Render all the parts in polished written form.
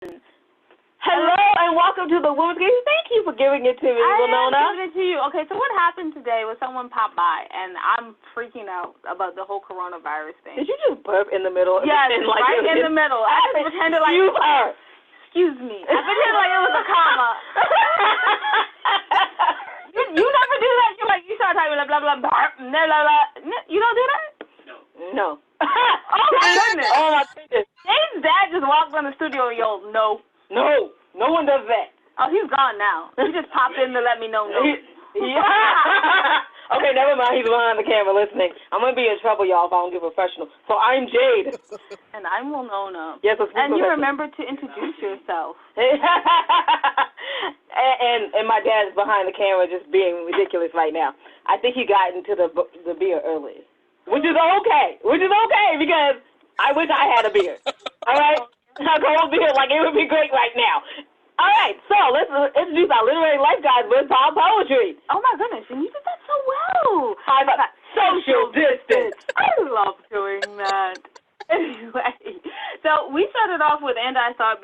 Hello and welcome to the Women's Game. Thank you for giving it to me, Winona. I giving it to you. Okay, so what happened today was someone popped by, and I'm freaking out about the whole coronavirus thing. Did you just burp in the middle? Yes, right in the middle. I just pretended like... Excuse me. I pretended like it was a comma. You never do that. You start typing blah, blah, blah, blah, blah, blah. You don't do that? No. Oh, my goodness. Oh, my goodness. Dave's dad just walked in the studio and yelled, no. No one does that. Oh, he's gone now. He just popped in to let me know. No. Okay, never mind. He's behind the camera listening. I'm going to be in trouble, y'all, if I don't get professional. So I'm Jade. And I'm Winona. Yes, and you remember to introduce yourself. and my dad is behind the camera just being ridiculous right now. I think he got into the beer early, which is okay because I wish I had a beer. All right? A cold beer, like it would be great right now. All right, so let's introduce our literary life guys with pop poetry. Oh my goodness, and you did that so well. I got social distance. I love doing that. Anyway, so we started off with And I Thought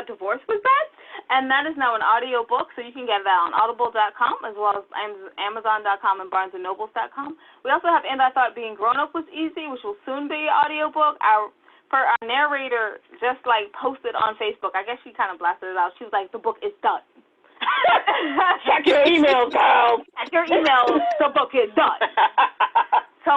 Divorce Was Best, and that is now an audio book, so you can get that on audible.com as well as amazon.com and barnesandnobles.com. We also have And I Thought Being Grown Up Was Easy, which will soon be an audio book. Our narrator just posted on Facebook. I guess she kind of blasted it out. She was like, the book is done. Check your emails, girl. Check your emails. The book is done. So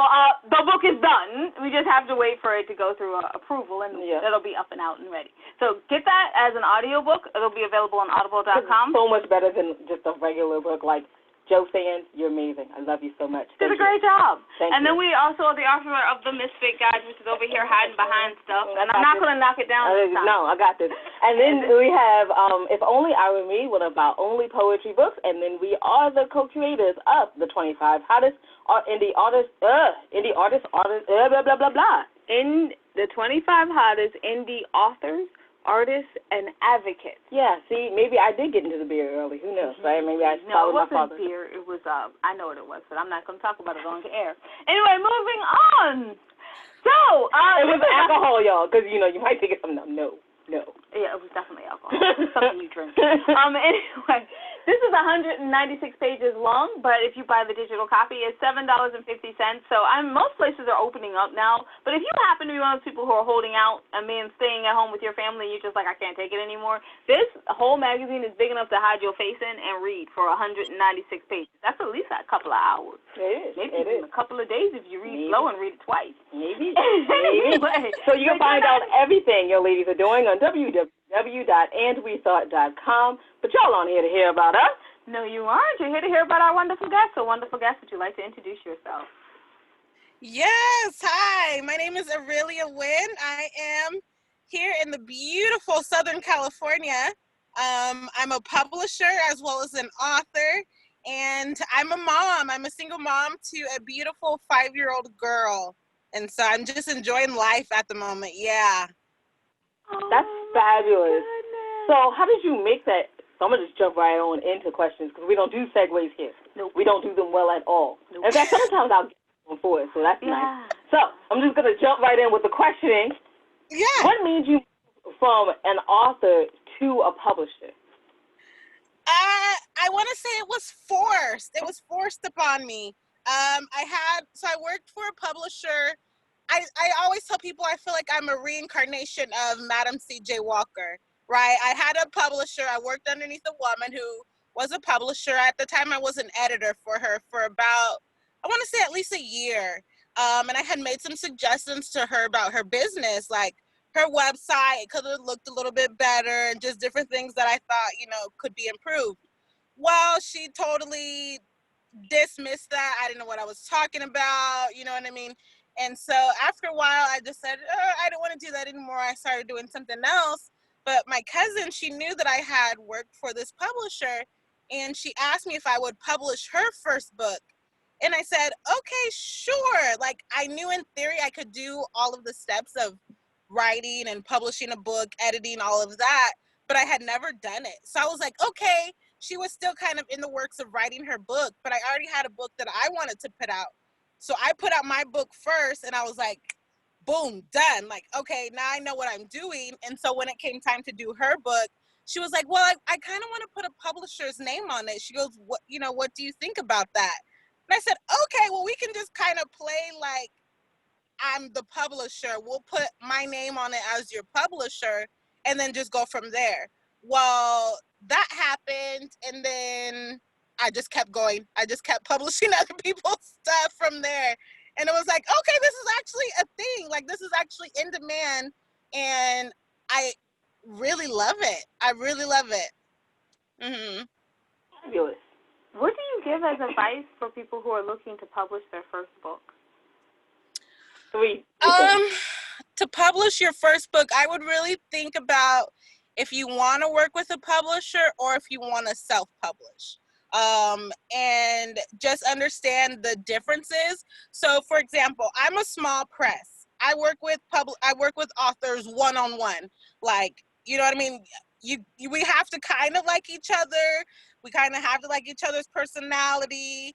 the book is done. We just have to wait for it to go through approval, and it'll be up and out and ready. So get that as an audiobook. It'll be available on audible.com. So much better than just a regular book. Like Joe saying, you're amazing. I love you so much. Did a great job. Thank you. And then we also are the author of The Misfit Guide, which is over here hiding behind stuff. And I'm not going to knock it down this time. No, I got this. And then we have If Only I Were Me, one of our only poetry books. And then we are the co-creators of the 25 hottest indie artists, blah, blah, blah, blah. In the 25 hottest indie authors, artists, and advocates. Yeah, see, maybe I did get into the beer early. Who knows, right? Maybe I followed my father. No, it wasn't beer. It was, I know what it was, but I'm not going to talk about it on the air. Anyway, moving on. So, it was alcohol, y'all, because, you might think it's something. No. Yeah, it was definitely alcohol. Something you drink. Anyway, this is 196 pages long, but if you buy the digital copy, it's $7.50. So most places are opening up now. But if you happen to be one of those people who are holding out and staying at home with your family, you're just like, I can't take it anymore. This whole magazine is big enough to hide your face in and read for 196 pages. That's at least a couple of hours. It is. Maybe even a couple of days if you read slow and read it twice. Maybe. Anyway, so you can find out everything your ladies are doing on www.andwethought.com. But y'all aren't here to hear about us. No, you aren't. You're here to hear about our wonderful guest. So, wonderful guest, would you like to introduce yourself? Yes. Hi. My name is Arila Winn. I am here in the beautiful Southern California. I'm a publisher as well as an author. And I'm a mom. I'm a single mom to a beautiful 5-year-old girl. And so I'm just enjoying life at the moment. Yeah. That's fabulous. So how did you make that? So I'm going to just jump right on into questions because we don't do segues here. Nope. We don't do them well at all. Nope. In fact, sometimes I'll get them for it, so that's nice. So I'm just going to jump right in with the questioning. Yeah. What made you move from an author to a publisher? I want to say it was forced. It was forced upon me. I worked for a publisher. I always tell people I feel like I'm a reincarnation of Madam C.J. Walker, right? I had a publisher. I worked underneath a woman who was a publisher. At the time, I was an editor for her for about, I want to say at least a year. And I had made some suggestions to her about her business, like her website could have looked a little bit better and just different things that I thought, could be improved. Well, she totally dismissed that. I didn't know what I was talking about, you know what I mean? And so after a while, I just said, I don't want to do that anymore. I started doing something else. But my cousin, she knew that I had worked for this publisher, and she asked me if I would publish her first book. And I said, okay, sure. Like, I knew in theory I could do all of the steps of writing and publishing a book, editing, all of that, but I had never done it. So I was like, okay. She was still kind of in the works of writing her book, but I already had a book that I wanted to put out. So I put out my book first, and I was like, boom, done. Like, okay, now I know what I'm doing. And so when it came time to do her book, she was like, well, I kind of want to put a publisher's name on it. She goes, what do you think about that? And I said, okay, well, we can just kind of play like I'm the publisher. We'll put my name on it as your publisher and then just go from there. Well, that happened, and then I just kept going. I just kept publishing other people's stuff from there. And it was like, okay, this is actually a thing. Like, this is actually in demand, and I really love it. I really love it. Mm-hmm. Fabulous. What do you give as advice for people who are looking to publish their first book? Three. To publish your first book, I would really think about if you want to work with a publisher or if you want to self-publish. And just understand the differences. So, for example, I'm a small press. I work with authors one-on-one. Like, you know what I mean? We have to kind of like each other. We kind of have to like each other's personality.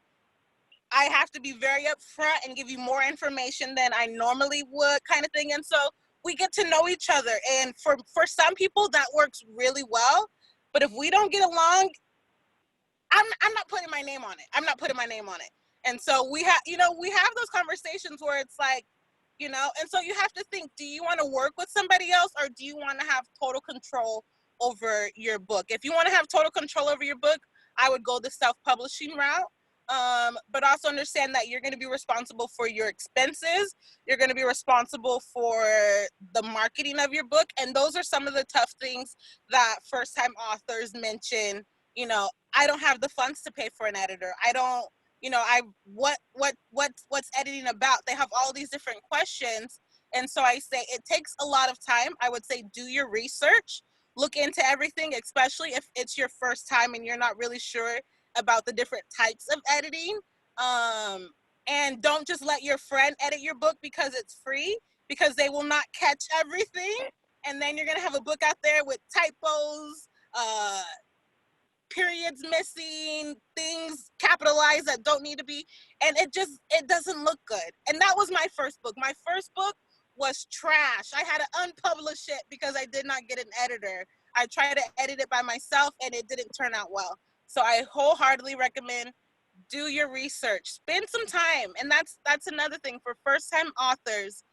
I have to be very upfront and give you more information than I normally would, kind of thing. And so we get to know each other. And for some people, that works really well. But if we don't get along, I'm not putting my name on it. I'm not putting my name on it. And so we have those conversations where it's like, and so you have to think, do you want to work with somebody else, or do you want to have total control over your book? If you want to have total control over your book, I would go the self-publishing route. But also understand that you're going to be responsible for your expenses. You're going to be responsible for the marketing of your book. And those are some of the tough things that first-time authors mention. I don't have the funds to pay for an editor. I don't, what's editing about? They have all these different questions. And so I say it takes a lot of time. I would say do your research, look into everything, especially if it's your first time and you're not really sure about the different types of editing. And don't just let your friend edit your book because it's free, because they will not catch everything. And then you're going to have a book out there with typos, periods missing, things capitalized that don't need to be. And it doesn't look good. And that was my first book. My first book was trash. I had to unpublish it because I did not get an editor. I tried to edit it by myself and it didn't turn out well. So I wholeheartedly recommend do your research, spend some time. And that's another thing for first-time authors.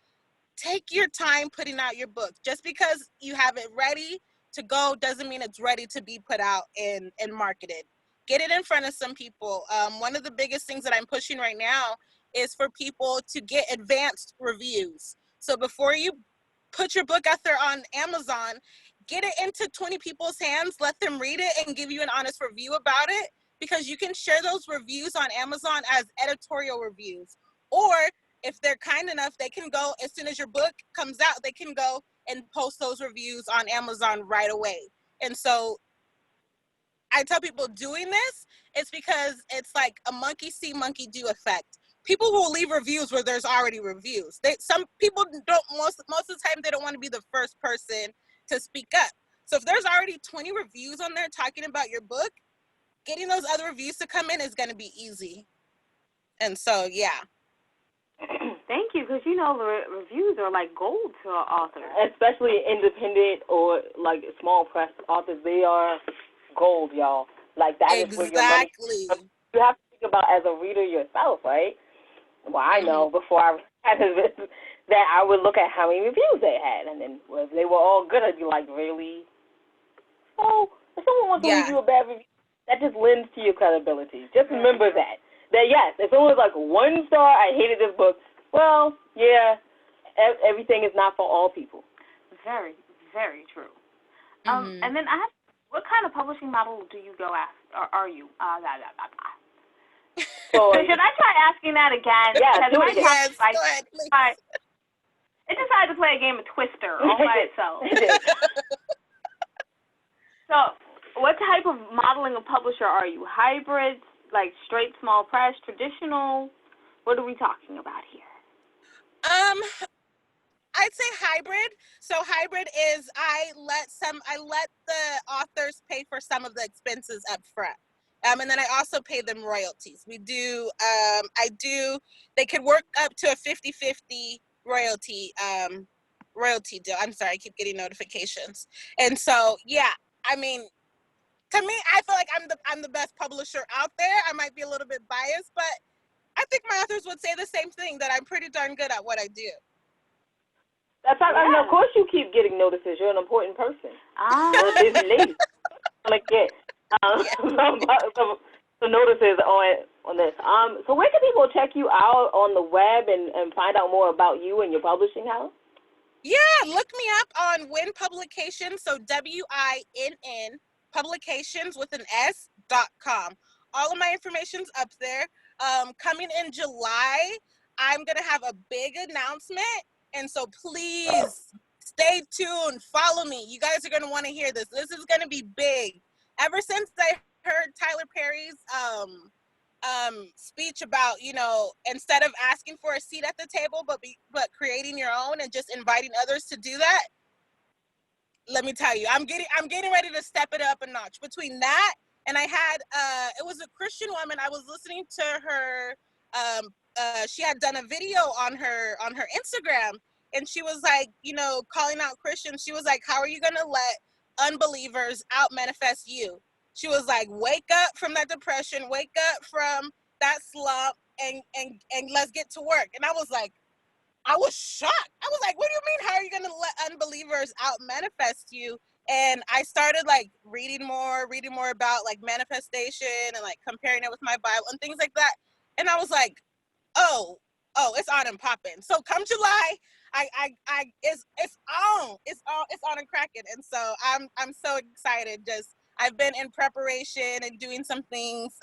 Take your time putting out your book. Just because you have it ready to go doesn't mean it's ready to be put out and marketed. Get it in front of some people. One of the biggest things that I'm pushing right now is for people to get advanced reviews. So before you put your book out there on Amazon, get it into 20 people's hands, let them read it and give you an honest review about it, because you can share those reviews on Amazon as editorial reviews. Or if they're kind enough, they can go, as soon as your book comes out, they can go and post those reviews on Amazon right away. And so I tell people doing this, it's because it's like a monkey see, monkey do effect. People will leave reviews where there's already reviews. Some people don't, most of the time, they don't want to be the first person to speak up. So if there's already 20 reviews on there talking about your book, getting those other reviews to come in is going to be easy. And so, yeah. Thank you, because the reviews are like gold to authors. Especially independent or like small press authors, they are gold, y'all. Like that is where your money. You have to think about as a reader yourself, right? Well, I know before I had this that I would look at how many reviews they had, and then if they were all good, I'd be like, really? Oh, if someone wants to leave you a bad review, that just lends to your credibility. Just remember that yes, if someone's like 1 star, I hated this book. Well, yeah, everything is not for all people. Very, very true. And then what kind of publishing model do you go after? Or are you? So should I try asking that again? Yeah, do it again. Yes, go ahead, please. It decided to play a game of Twister all by itself. So what type of modeling of publisher are you? Hybrid, like straight small press, traditional? What are we talking about here? I'd say hybrid. So hybrid is I let the authors pay for some of the expenses up front. And then I also pay them royalties. They could work up to a 50-50 royalty deal. I'm sorry, I keep getting notifications. And so, yeah, I mean, to me, I feel like I'm the best publisher out there. I might be a little bit biased, but I think my authors would say the same thing, that I'm pretty darn good at what I do. That's right. Yeah. And of course you keep getting notices. You're an important person. You're a busy lady. I'm going to get some notices on this. So where can people check you out on the web and find out more about you and your publishing house? Yeah, look me up on Winn Publications, so WINN Publications with an S.com. All of my information's up there. Coming in July, I'm going to have a big announcement, and so please stay tuned. Follow me. You guys are going to want to hear this. This is going to be big. Ever since I heard Tyler Perry's speech about, instead of asking for a seat at the table, but creating your own and just inviting others to do that, let me tell you, I'm getting ready to step it up a notch. Between that and I had it was a Christian woman. I was listening to her. She had done a video on her Instagram, and she was like, calling out Christians. She was like, how are you gonna let unbelievers out manifest you? She was like, wake up from that depression, wake up from that slump, and let's get to work. And I was shocked. I was like, what do you mean? How are you going to let unbelievers out manifest you? And I started reading more about manifestation and comparing it with my Bible and things like that. And I was like, oh, it's on and popping. So come July, it's on and cracking. And so I'm so excited. I've been in preparation and doing some things,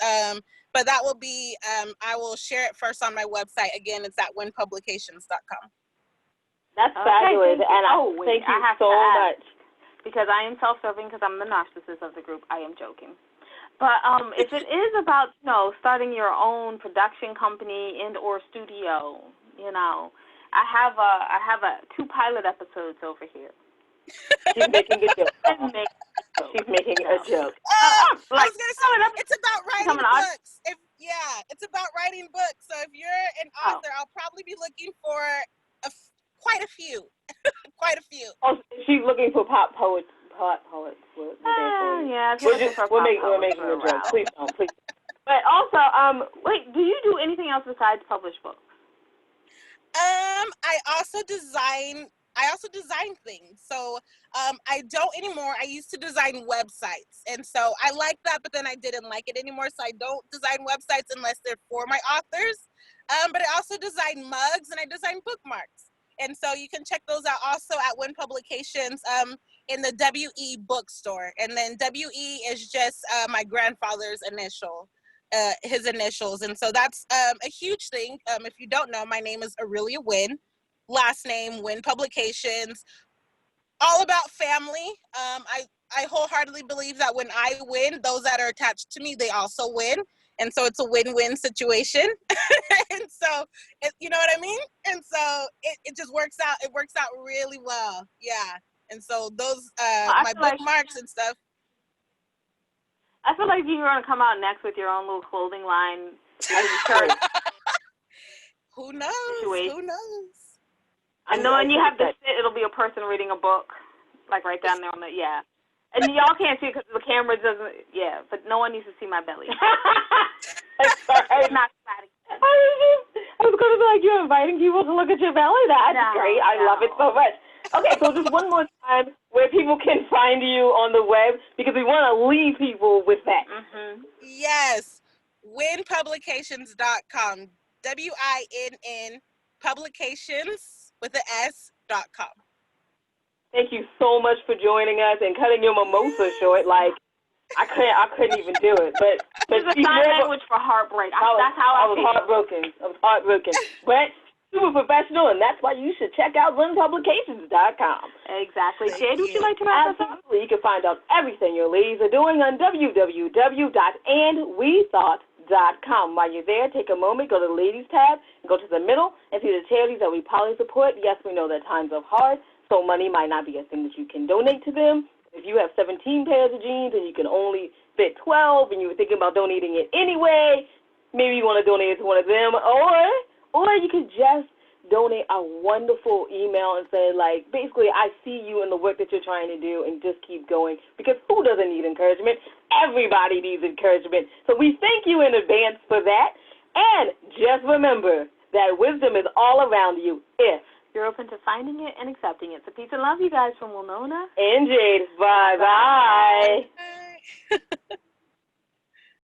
but that will be, I will share it first on my website. Again, it's at winnpublications.com. That's fabulous, and thank you so much. Because I am self-serving, because I'm the narcissist of the group. I am joking. But if it is about, starting your own production company and or studio, I have 2 pilot episodes over here. She's making a joke. She's making a joke. I was going to say, it's about writing books. It's about writing books. So if you're an author, I'll probably be looking for quite a few. Quite a few. Oh, she's looking for pop poets. Yeah, we're making a joke. Please don't. But also, wait, do you do anything else besides publish books? I also design things. So I don't anymore. I used to design websites. And so I like that, but then I didn't like it anymore. So I don't design websites unless they're for my authors. But I also design mugs and I design bookmarks. And so you can check those out also at Winn Publications in the WE bookstore. And then WE is just my grandfather's his initials. And so that's a huge thing. If you don't know, my name is Aurelia Winn. Last name, Winn Publications, all about family. I wholeheartedly believe that when I win, those that are attached to me, they also win. And so it's a win-win situation. And so, you know what I mean? And so it just works out. It works out really well. Yeah. And so those, my bookmarks and stuff. I feel like you're going to come out next with your own little clothing line. Who knows? Situation. Who knows? I know, and you have to sit. It'll be a person reading a book, right down there on the, And y'all can't see it because the camera doesn't, but no one needs to see my belly. It's not exciting. I was going to be like, you're inviting people to look at your belly? That's great. I love it so much. Okay, so just one more time where people can find you on the web, because we want to leave people with that. Mm-hmm. Yes, winnpublications.com, WINN publications with the S.com. Thank you so much for joining us and cutting your mimosa short. I couldn't even do it. But it's a sign language for heartbreak. That's how I feel. I was heartbroken. But super professional, and that's why you should check out winnpublications.com. Exactly. Jade, would you like to wrap us up? You can find out everything your ladies are doing on www.andwethought.com. While you're there, take a moment, go to the ladies tab, and go to the middle, and see the charities that we probably support. Yes, we know that times are hard, so money might not be a thing that you can donate to them. If you have 17 pairs of jeans and you can only fit 12 and you were thinking about donating it anyway, maybe you want to donate it to one of them, or you could just donate a wonderful email and say, like, basically, I see you in the work that you're trying to do and just keep going, because who doesn't need encouragement? Everybody needs encouragement. So we thank you in advance for that. And just remember that wisdom is all around you if you're open to finding it and accepting it. So peace and love, you guys, from Winona and Jade. Bye-bye. Bye.